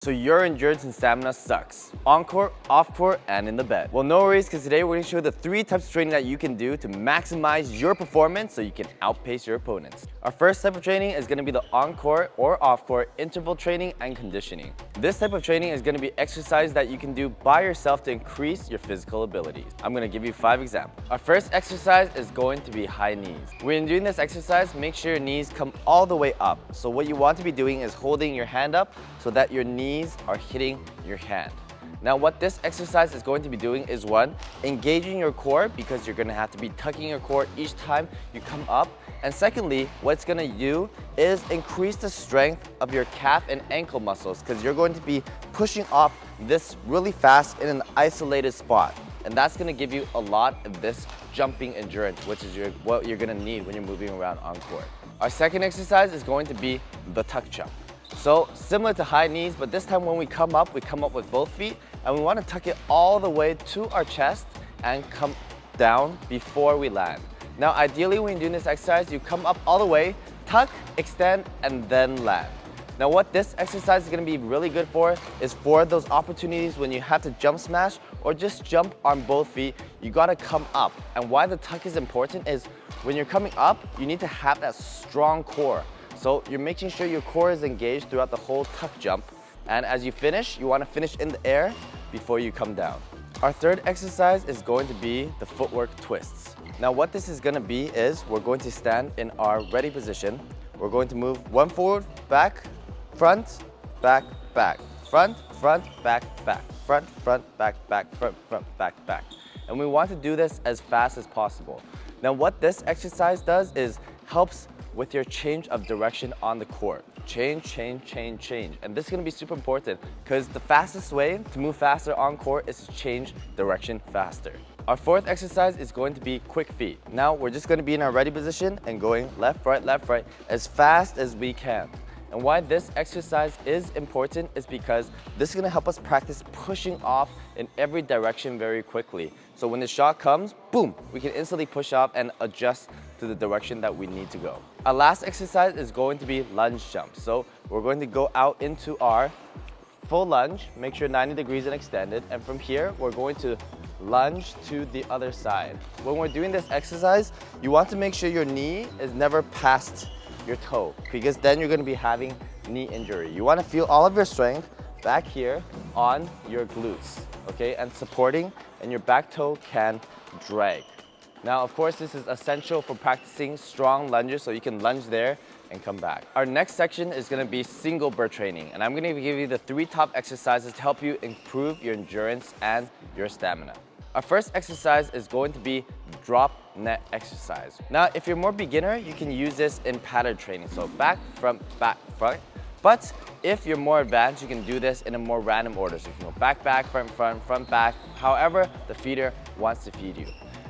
So your endurance and stamina sucks. On court, off court, and in the bed. Well, no worries, because today we're going to show you the 3 types of training that you can do to maximize your performance so you can outpace your opponents. Our first type of training is going to be the on-court or off-court interval training and conditioning. This type of training is going to be exercise that you can do by yourself to increase your physical abilities. I'm going to give you 5 examples. Our first exercise is going to be high knees. When doing this exercise, make sure your knees come all the way up. So what you want to be doing is holding your hand up so that your knees are hitting your hand. Now what this exercise is going to be doing is 1, engaging your core, because you're going to have to be tucking your core each time you come up. And secondly, what it's going to do is increase the strength of your calf and ankle muscles, because you're going to be pushing off this really fast in an isolated spot. And that's going to give you a lot of this jumping endurance, which is what you're going to need when you're moving around on court. Our second exercise is going to be the tuck jump. So similar to high knees, but this time when we come up with both feet, and we want to tuck it all the way to our chest and come down before we land. Now ideally when you're doing this exercise, you come up all the way, tuck, extend, and then land. Now what this exercise is going to be really good for is for those opportunities when you have to jump smash or just jump on both feet, you got to come up. And why the tuck is important is when you're coming up, you need to have that strong core. So you're making sure your core is engaged throughout the whole tuck jump. And as you finish, you want to finish in the air before you come down. Our third exercise is going to be the footwork twists. Now what this is going to be is we're going to stand in our ready position. We're going to move 1 forward, back, front, back, back, front, front, back, back, front, front, back, back, front, front, back, back. And we want to do this as fast as possible. Now what this exercise does is helps with your change of direction on the court. Change, change, change, change. And this is going to be super important because the fastest way to move faster on court is to change direction faster. Our fourth exercise is going to be quick feet. Now we're just going to be in our ready position and going left, right as fast as we can. And why this exercise is important is because this is going to help us practice pushing off in every direction very quickly. So when the shot comes, boom, we can instantly push off and adjust to the direction that we need to go. Our last exercise is going to be lunge jumps. So we're going to go out into our full lunge, make sure 90 degrees and extended. And from here, we're going to lunge to the other side. When we're doing this exercise, you want to make sure your knee is never past your toe, because then you're going to be having knee injury. You want to feel all of your strength back here on your glutes, okay, and supporting, and your back toe can drag. Now, of course, this is essential for practicing strong lunges, so you can lunge there and come back. Our next section is going to be single burst training, and I'm going to give you the 3 top exercises to help you improve your endurance and your stamina. Our first exercise is going to be drop net exercise. Now, if you're more beginner, you can use this in pattern training. So back, front, front. But if you're more advanced, you can do this in a more random order. So you can go back, back, front, front, front, back, however the feeder wants to feed you.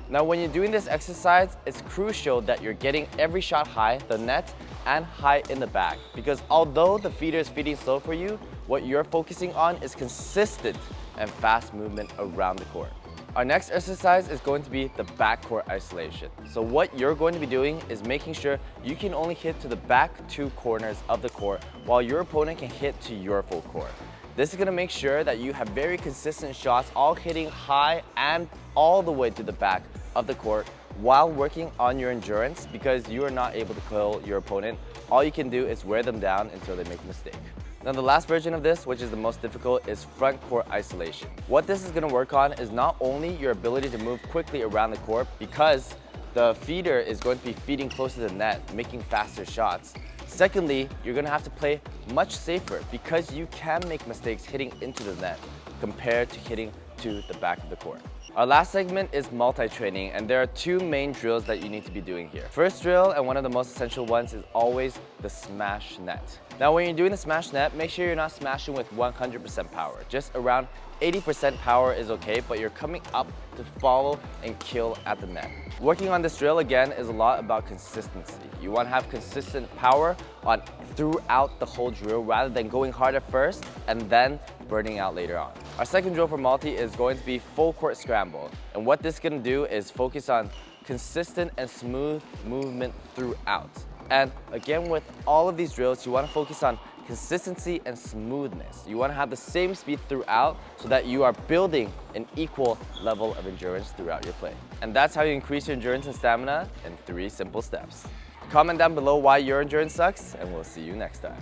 Now, when you're doing this exercise, it's crucial that you're getting every shot high, the net, and high in the back. Because although the feeder is feeding slow for you, what you're focusing on is consistent and fast movement around the court. Our next exercise is going to be the backcourt isolation. So what you're going to be doing is making sure you can only hit to the back 2 corners of the court while your opponent can hit to your full court. This is going to make sure that you have very consistent shots, all hitting high and all the way to the back of the court while working on your endurance, because you are not able to kill your opponent. All you can do is wear them down until they make a mistake. Now the last version of this, which is the most difficult, is front court isolation. What this is going to work on is not only your ability to move quickly around the court, because the feeder is going to be feeding close to the net, making faster shots. Secondly, you're going to have to play much safer because you can make mistakes hitting into the net compared to hitting to the back of the court. Our last segment is multi-training, and there are 2 main drills that you need to be doing here. First drill, and one of the most essential ones, is always the smash net. Now when you're doing the smash net, make sure you're not smashing with 100% power. Just around 80% power is okay, but you're coming up to follow and kill at the net. Working on this drill again is a lot about consistency. You want to have consistent power on throughout the whole drill rather than going hard at first and then burning out later on. Our second drill for multi is going to be full court scramble. And what this is going to do is focus on consistent and smooth movement throughout. And again, with all of these drills, you want to focus on consistency and smoothness. You want to have the same speed throughout so that you are building an equal level of endurance throughout your play. And that's how you increase your endurance and stamina in 3 simple steps. Comment down below why your endurance sucks, and we'll see you next time.